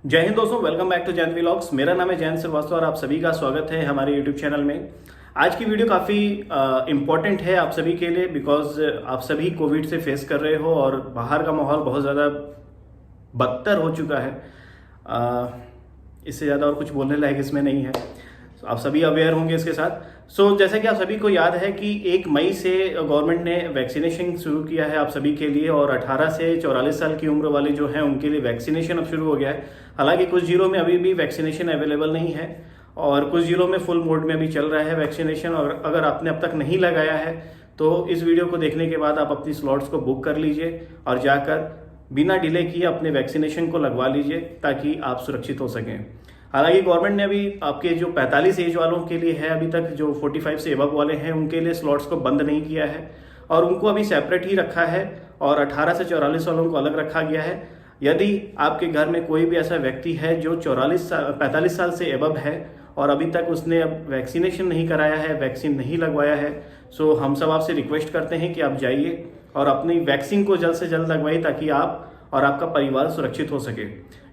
जय हिंद दोस्तों, welcome back to Jain vlogs. मेरा नाम है जैन श्रीवास्तव और आप सभी का स्वागत है हमारे यूट्यूब चैनल में। आज की वीडियो काफ़ी इम्पॉर्टेंट है आप सभी के लिए, बिकॉज आप सभी कोविड से फेस कर रहे हो और बाहर का माहौल बहुत ज़्यादा बदतर हो चुका है। इससे ज़्यादा और कुछ बोलने लायक इसमें नहीं है। आप सभी अवेयर होंगे इसके साथ। जैसा कि आप सभी को याद है कि 1 मई से गवर्नमेंट ने वैक्सीनेशन शुरू किया है आप सभी के लिए, और 18 से 44 साल की उम्र वाले जो हैं उनके लिए वैक्सीनेशन अब शुरू हो गया है। हालांकि कुछ जिलों में अभी भी वैक्सीनेशन अवेलेबल नहीं है और कुछ जिलों में फुल मोड में अभी चल रहा है वैक्सीनेशन। और अगर आपने अब तक नहीं लगाया है तो इस वीडियो को देखने के बाद आप अपनी स्लॉट्स को बुक कर लीजिए और जाकर बिना डिले किए अपने वैक्सीनेशन को लगवा लीजिए ताकि आप सुरक्षित हो सकें। हालांकि गवर्नमेंट ने अभी आपके जो 45 एज वालों के लिए है, अभी तक जो 45 से एबव वाले हैं उनके लिए स्लॉट्स को बंद नहीं किया है और उनको अभी सेपरेट ही रखा है, और 18 से 44 वालों को अलग रखा गया है। यदि आपके घर में कोई भी ऐसा व्यक्ति है जो 45 साल से एबव है और अभी तक उसने अब वैक्सीनेशन नहीं कराया है, वैक्सीन नहीं लगवाया है, सो हम सब आपसे रिक्वेस्ट करते हैं कि आप जाइए और अपनी वैक्सीन को जल्द से जल्द लगवाइए ताकि आप और आपका परिवार सुरक्षित हो सके।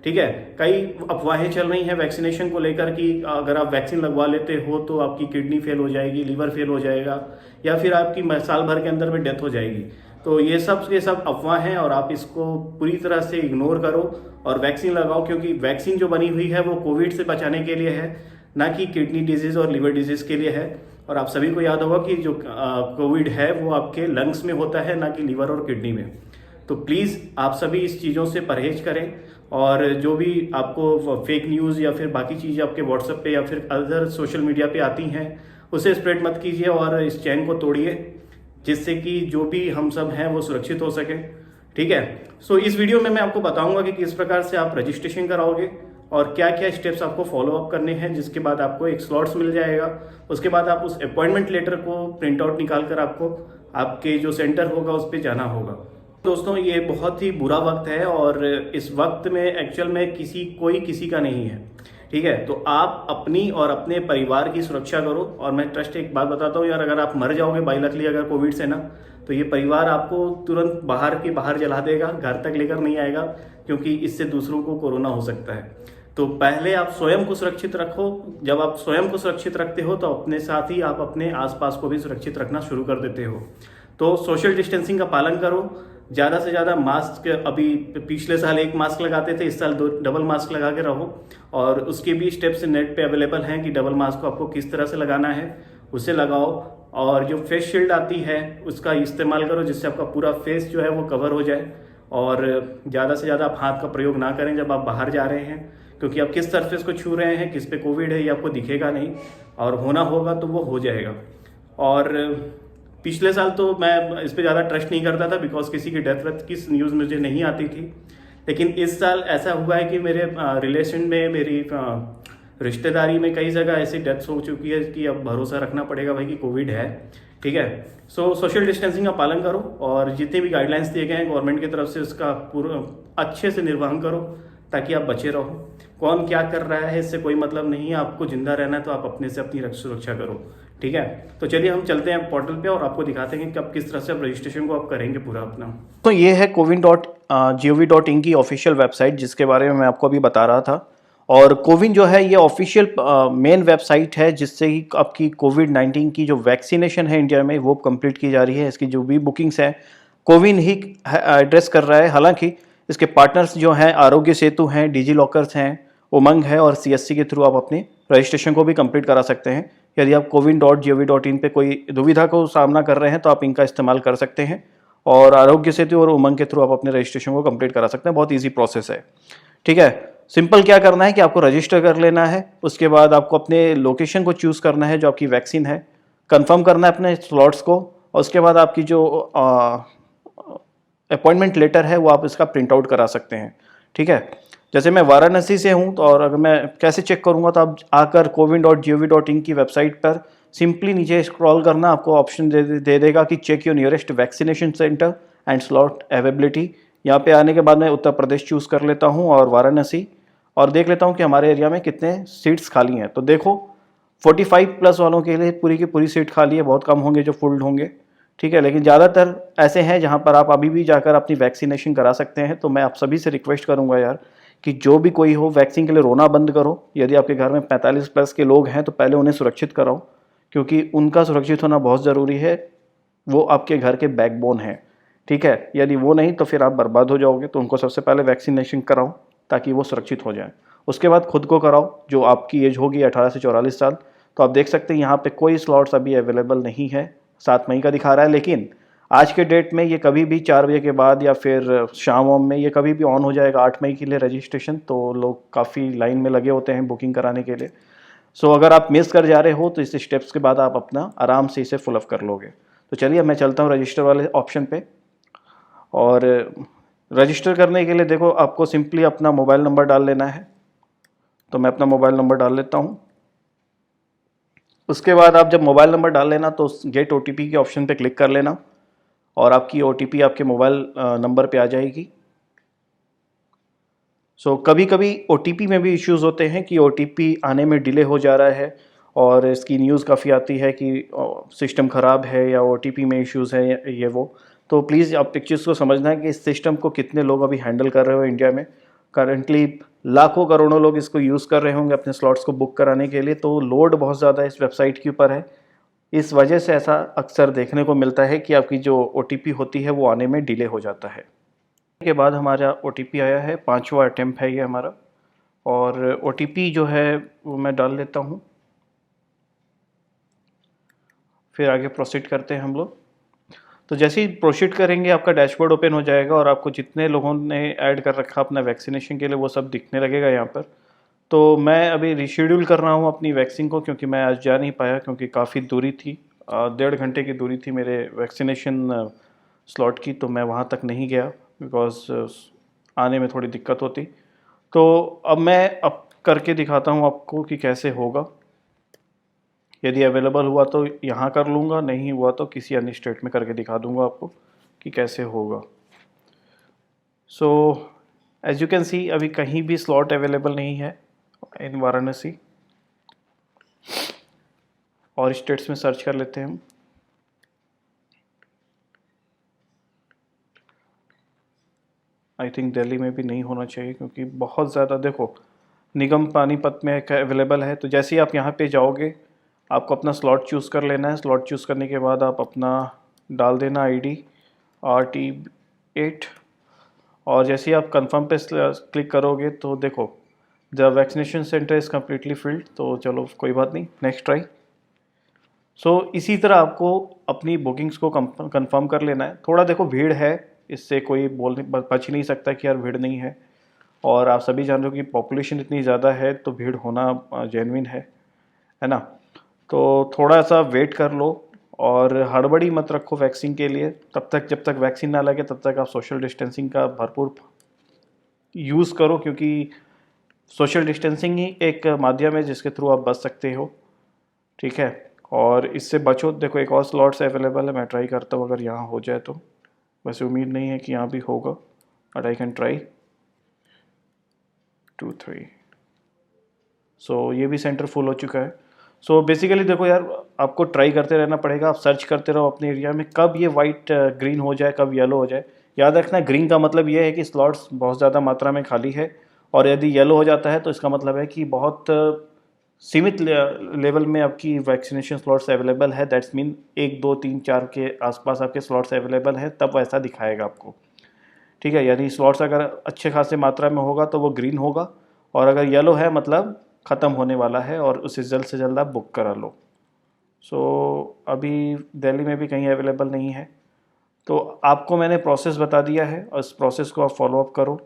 ठीक है, कई अफवाहें चल रही हैं वैक्सीनेशन को लेकर कि अगर आप वैक्सीन लगवा लेते हो तो आपकी किडनी फेल हो जाएगी, लीवर फेल हो जाएगा या फिर आपकी साल भर के अंदर में डेथ हो जाएगी। तो ये सब अफवाह हैं और आप इसको पूरी तरह से इग्नोर करो और वैक्सीन लगाओ, क्योंकि वैक्सीन जो बनी हुई है वो कोविड से बचाने के लिए है, ना कि किडनी डिजीज और लिवर डिजीज के लिए है। और आप सभी को याद होगा कि जो कोविड है वो आपके लंग्स में होता है, ना कि लीवर और किडनी में। तो प्लीज़ आप सभी इस चीज़ों से परहेज करें और जो भी आपको फेक न्यूज़ या फिर बाकी चीज़ें आपके व्हाट्सएप पे या फिर अदर सोशल मीडिया पे आती हैं उसे स्प्रेड मत कीजिए और इस चैन को तोड़िए, जिससे कि जो भी हम सब हैं वो सुरक्षित हो सकें। ठीक है, इस वीडियो में मैं आपको बताऊंगा कि किस प्रकार से आप रजिस्ट्रेशन कराओगे और क्या क्या स्टेप्स आपको फॉलो अप करने हैं, जिसके बाद आपको एक स्लॉट्स मिल जाएगा। उसके बाद आप उस अपॉइंटमेंट लेटर को प्रिंट आउट निकाल कर आपको आपके जो सेंटर होगा उस पर जाना होगा। दोस्तों, ये बहुत ही बुरा वक्त है और इस वक्त में एक्चुअल में कोई किसी का नहीं है। ठीक है, तो आप अपनी और अपने परिवार की सुरक्षा करो। और मैं ट्रस्ट एक बात बताता हूँ यार, अगर आप मर जाओगे बाई लकली अगर कोविड से ना, तो ये परिवार आपको तुरंत बाहर जला देगा, घर तक लेकर नहीं आएगा, क्योंकि इससे दूसरों को कोरोना हो सकता है। तो पहले आप स्वयं को सुरक्षित रखो। जब आप स्वयं को सुरक्षित रखते हो तो अपने साथ ही आप अपने आसपास को भी सुरक्षित रखना शुरू कर देते हो। तो सोशल डिस्टेंसिंग का पालन करो, ज़्यादा से ज़्यादा मास्क, अभी पिछले साल 1 मास्क लगाते थे, इस साल 2 डबल मास्क लगा के रहो। और उसके भी स्टेप्स नेट पे अवेलेबल हैं कि डबल मास्क को आपको किस तरह से लगाना है, उसे लगाओ। और जो फेस शील्ड आती है उसका इस्तेमाल करो, जिससे आपका पूरा फेस जो है वो कवर हो जाए। और ज़्यादा से ज़्यादा आप हाथ का प्रयोग ना करें जब आप बाहर जा रहे हैं, क्योंकि आप किस सरफेस को छू रहे हैं, किस पे कोविड है ये आपको दिखेगा नहीं, और होना होगा तो वो हो जाएगा। और पिछले साल तो मैं इस पर ज़्यादा ट्रस्ट नहीं करता था, बिकॉज किसी की डेथ वेथ की न्यूज़ मुझे नहीं आती थी। लेकिन इस साल ऐसा हुआ है कि मेरे रिलेशन में, मेरी रिश्तेदारी में कई जगह ऐसी डेथ्स हो चुकी है कि अब भरोसा रखना पड़ेगा भाई कि कोविड है। ठीक है, सोशल डिस्टेंसिंग का पालन करो और जितने भी गाइडलाइंस दिए गए हैं गवर्नमेंट की तरफ से उसका पूरा अच्छे से निर्वहन करो ताकि आप बचे रहो। कौन क्या कर रहा है इससे कोई मतलब नहीं है, आपको जिंदा रहना है तो आप अपने से अपनी सुरक्षा करो। ठीक है, तो चलिए हम चलते हैं पोर्टल पे और आपको दिखाते हैं कि अब किस तरह से आप रजिस्ट्रेशन को आप करेंगे पूरा अपना। तो ये है cowin.gov.in की ऑफिशियल वेबसाइट, जिसके बारे में मैं आपको अभी बता रहा था। और कोविन जो है ये ऑफिशियल मेन वेबसाइट है जिससे ही आपकी कोविड-19 की जो वैक्सीनेशन है इंडिया में वो कंप्लीट की जा रही है। इसकी जो भी बुकिंग्स हैं कोविन ही एड्रेस कर रहा है। हालांकि इसके पार्टनर्स जो हैं आरोग्य सेतु हैं, डिजी लॉकर्स हैं, उमंग है और सीएससी के थ्रू आप अपनी रजिस्ट्रेशन को भी कंप्लीट करा सकते हैं। यदि आप cowin.gov.in पे कोई दुविधा को सामना कर रहे हैं तो आप इनका इस्तेमाल कर सकते हैं और आरोग्य सेतु और उमंग के थ्रू आप अपने रजिस्ट्रेशन को कंप्लीट करा सकते हैं। बहुत ईजी प्रोसेस है। ठीक है, सिंपल क्या करना है कि आपको रजिस्टर कर लेना है, उसके बाद आपको अपने लोकेशन को चूज़ करना है जो आपकी वैक्सीन है, कंफर्म करना है अपने स्लॉट्स को, और उसके बाद आपकी जो अपॉइंटमेंट लेटर है वो आप इसका प्रिंट आउट करा सकते हैं। ठीक है, जैसे मैं वाराणसी से हूं तो, और अगर मैं कैसे चेक करूंगा, तो आप आकर cowin.gov.in की वेबसाइट पर सिंपली नीचे स्क्रॉल करना, आपको ऑप्शन दे देगा कि check your nearest vaccination centre and slot availability. यहाँ पे आने के बाद मैं उत्तर प्रदेश चूज़ कर लेता हूँ और वाराणसी, और देख लेता हूँ कि हमारे एरिया में कितने सीट्स खाली हैं। तो देखो 45+ वालों के लिए पूरी की पूरी सीट खाली है, बहुत कम होंगे जो फुल्ड होंगे। ठीक है, लेकिन ज़्यादातर ऐसे हैं जहाँ पर आप अभी भी जाकर अपनी वैक्सीनेशन करा सकते हैं। तो मैं आप सभी से रिक्वेस्ट करूँगा यार कि जो भी कोई हो वैक्सीन के लिए रोना बंद करो। यदि आपके घर में 45 प्लस के लोग हैं तो पहले उन्हें सुरक्षित कराओ, क्योंकि उनका सुरक्षित होना बहुत ज़रूरी है। वो आपके घर के बैकबोन है, ठीक है। यदि वो नहीं तो फिर आप बर्बाद हो जाओगे। तो उनको सबसे पहले वैक्सीनेशन कराओ ताकि वो सुरक्षित हो जाए। उसके बाद खुद को कराओ, जो आपकी एज होगी 18 से 44 साल। तो आप देख सकते हैं यहाँ पे कोई स्लॉट्स अभी अवेलेबल नहीं है, 7 मई का दिखा रहा है, लेकिन आज के डेट में ये कभी भी 4 बजे के बाद या फिर शाम वाम में ये कभी भी ऑन हो जाएगा 8 मई के लिए रजिस्ट्रेशन। तो लोग काफ़ी लाइन में लगे होते हैं बुकिंग कराने के लिए। सो अगर आप मिस कर जा रहे हो तो इस स्टेप्स के बाद आप अपना आराम से इसे फुल अप कर लोगे। तो चलिए मैं चलता हूँ रजिस्टर वाले ऑप्शन पे। और रजिस्टर करने के लिए देखो आपको सिंपली अपना मोबाइल नंबर डाल लेना है। तो मैं अपना मोबाइल नंबर डाल लेता हूँ। उसके बाद आप जब मोबाइल नंबर डाल लेना तो गेट ओटीपी के ऑप्शन पे क्लिक कर लेना और आपकी ओटीपी आपके मोबाइल नंबर पे आ जाएगी। सो कभी कभी ओटीपी में भी इश्यूज होते हैं कि ओटीपी आने में डिले हो जा रहा है और इसकी न्यूज़ काफ़ी आती है कि सिस्टम ख़राब है या ओटीपी में इश्यूज है ये वो। तो प्लीज़ आप एक चीज़ को समझना है कि इस सिस्टम को कितने लोग अभी हैंडल कर रहे हो इंडिया में। करंटली लाखों करोड़ों लोग इसको यूज़ कर रहे होंगे अपने स्लॉट्स को बुक कराने के लिए। तो लोड बहुत ज़्यादा इस वेबसाइट के ऊपर है। इस वजह से ऐसा अक्सर देखने को मिलता है कि आपकी जो ओटीपी होती है वो आने में डिले हो जाता है। के बाद हमारा ओटीपी आया है, 5वां अटेम्प्ट है ये हमारा। और ओटीपी जो है वो मैं डाल लेता हूँ, फिर आगे प्रोसीड करते हैं हम लोग। तो जैसे ही प्रोसीड करेंगे आपका डैशबोर्ड ओपन हो जाएगा और आपको जितने लोगों ने ऐड कर रखा अपना वैक्सीनेशन के लिए वो सब दिखने लगेगा यहाँ पर। तो मैं अभी रिशेड्यूल कर रहा हूँ अपनी वैक्सीन को, क्योंकि मैं आज जा नहीं पाया क्योंकि काफ़ी दूरी थी, 1.5 घंटे की दूरी थी मेरे वैक्सीनेशन स्लॉट की। तो मैं वहाँ तक नहीं गया बिकॉज आने में थोड़ी दिक्कत होती। तो अब मैं अब करके दिखाता हूँ आपको कि कैसे होगा। यदि अवेलेबल हुआ तो यहाँ कर लूँगा, नहीं हुआ तो किसी अन्य स्टेट में करके दिखा दूँगा आपको कि कैसे होगा। So as you can see अभी कहीं भी स्लॉट अवेलेबल नहीं है इन वाराणसी। और स्टेट्स में सर्च कर लेते हैं हम। आई थिंक दिल्ली में भी नहीं होना चाहिए क्योंकि बहुत ज़्यादा, देखो निगम पानीपत में अवेलेबल है। तो जैसे ही आप यहाँ पे जाओगे आपको अपना स्लॉट चूज़ कर लेना है। स्लॉट चूज़ करने के बाद आप अपना डाल देना ID RT8। और जैसे ही आप कंफर्म पे क्लिक करोगे तो देखो the vaccination centre is completely field. तो चलो कोई बात नहीं, नेक्स्ट ट्राई। सो इसी तरह आपको अपनी बुकिंग्स को कंफर्म कर लेना है। थोड़ा देखो भीड़ है, इससे कोई बच ही नहीं सकता कि यार भीड़ नहीं है। और आप सभी जान रहे हो कि पॉपुलेशन इतनी ज़्यादा है तो भीड़ होना जेन्युइन है ना। तो थोड़ा सा वेट कर लो और हड़बड़ी मत रखो वैक्सीन के लिए। तब तक जब तक वैक्सीन ना लगे तब तक आप सोशल डिस्टेंसिंग का भरपूर यूज़ करो, क्योंकि सोशल डिस्टेंसिंग ही एक माध्यम है जिसके थ्रू आप बच सकते हो, ठीक है। और इससे बचो। देखो एक और स्लॉट्स अवेलेबल है, मैं ट्राई करता हूँ अगर यहाँ हो जाए तो। वैसे उम्मीद नहीं है कि यहाँ भी होगा, बट आई कैन ट्राई 2 3। सो ये भी सेंटर फुल हो चुका है। सो बेसिकली देखो यार, आपको ट्राई करते रहना पड़ेगा। आप सर्च करते रहो अपने एरिया में कब ये वाइट ग्रीन हो जाए, कब येलो हो जाए। याद रखना ग्रीन का मतलब ये है कि स्लॉट्स बहुत ज़्यादा मात्रा में खाली है, और यदि येलो हो जाता है तो इसका मतलब है कि बहुत सीमित लेवल में आपकी वैक्सीनेशन स्लॉट्स अवेलेबल है। दैट्स मीन 1 2 3 4 के आसपास आपके स्लॉट्स अवेलेबल है, तब वैसा दिखाएगा आपको, ठीक है। यानी स्लॉट्स अगर अच्छे खासे मात्रा में होगा तो वो ग्रीन होगा, और अगर येलो है मतलब ख़त्म होने वाला है और उसे जल्द से जल्द आप बुक करा लो। सो अभी दिल्ली में भी कहीं अवेलेबल नहीं है। तो आपको मैंने प्रोसेस बता दिया है और इस प्रोसेस को आप फॉलो अप करो।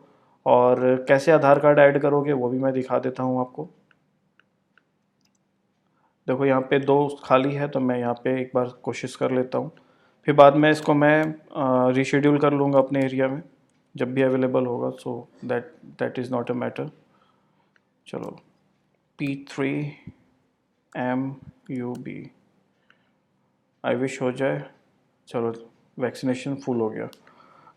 और कैसे आधार कार्ड ऐड करोगे वो भी मैं दिखा देता हूँ आपको। देखो यहाँ पे 2 खाली है तो मैं यहाँ पे एक बार कोशिश कर लेता हूँ, फिर बाद में इसको मैं रीशेड्यूल कर लूँगा अपने एरिया में जब भी अवेलेबल होगा। So that is not a matter. चलो P3MUB आई विश हो जाए। चलो वैक्सीनेशन फुल हो गया।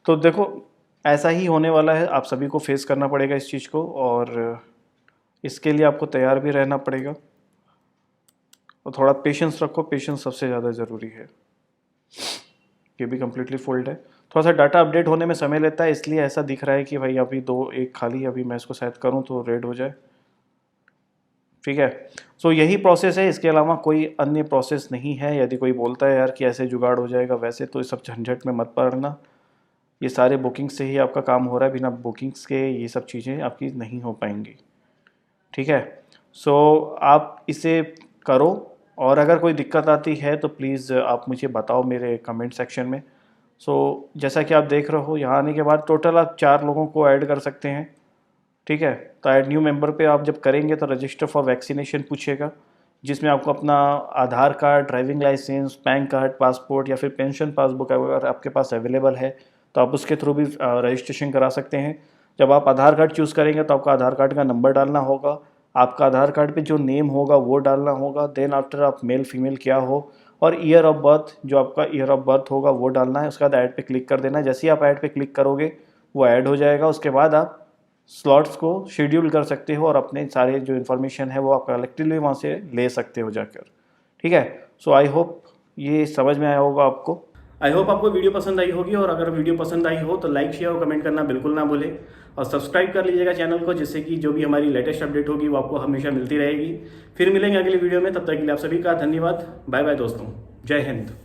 तो देखो ऐसा ही होने वाला है, आप सभी को फेस करना पड़ेगा इस चीज़ को, और इसके लिए आपको तैयार भी रहना पड़ेगा। और थोड़ा पेशेंस रखो, पेशेंस सबसे ज़्यादा ज़रूरी है। ये भी कम्प्लीटली फुल्ड है। थोड़ा सा डाटा अपडेट होने में समय लेता है, इसलिए ऐसा दिख रहा है कि भाई अभी 1 खाली है। अभी मैं इसको शायद करूँ तो रेड हो जाए। ठीक है, सो यही प्रोसेस है, इसके अलावा कोई अन्य प्रोसेस नहीं है। यदि कोई बोलता है यार कि ऐसे जुगाड़ हो जाएगा वैसे, तो इस सब झंझट में मत पड़ना। ये सारे बुकिंग से ही आपका काम हो रहा है, बिना बुकिंग्स के ये सब चीज़ें आपकी नहीं हो पाएंगी। ठीक है, सो आप इसे करो, और अगर कोई दिक्कत आती है तो प्लीज़ आप मुझे बताओ मेरे कमेंट सेक्शन में। सो जैसा कि आप देख रहे हो, यहाँ आने के बाद टोटल आप 4 लोगों को ऐड कर सकते हैं। ठीक है, तो ऐड न्यू मेंबर पे आप जब करेंगे तो रजिस्टर फॉर वैक्सीनेशन पूछेगा, जिसमें आपको अपना Aadhaar card, driving licence, PAN card, passport या फिर पेंशन पासबुक अगर आपके पास अवेलेबल है तो आप उसके थ्रू भी रजिस्ट्रेशन करा सकते हैं। जब आप आधार कार्ड चूज़ करेंगे तो आपका आधार कार्ड का नंबर डालना होगा, आपका आधार कार्ड पे जो नेम होगा वो डालना होगा। देन आफ्टर आप मेल फीमेल क्या हो, और ईयर ऑफ बर्थ, जो आपका ईयर ऑफ बर्थ होगा वो डालना है। उसके बाद ऐड पे क्लिक कर देना है। जैसे ही आप ऐड पे क्लिक करोगे वो ऐड हो जाएगा। उसके बाद आप स्लॉट्स को शेड्यूल कर सकते हो और अपने सारे जो इन्फॉर्मेशन है वो आप कलेक्टिवली वहाँ से ले सकते हो जाकर। ठीक है, सो आई होप ये समझ में आया होगा आपको। आई होप आपको वीडियो पसंद आई होगी, और अगर वीडियो पसंद आई हो तो लाइक शेयर और कमेंट करना बिल्कुल ना भूलें, और सब्सक्राइब कर लीजिएगा चैनल को, जिससे कि जो भी हमारी लेटेस्ट अपडेट होगी वो आपको हमेशा मिलती रहेगी। फिर मिलेंगे अगली वीडियो में, तब तक के लिए आप सभी का धन्यवाद। बाय बाय दोस्तों, जय हिंद।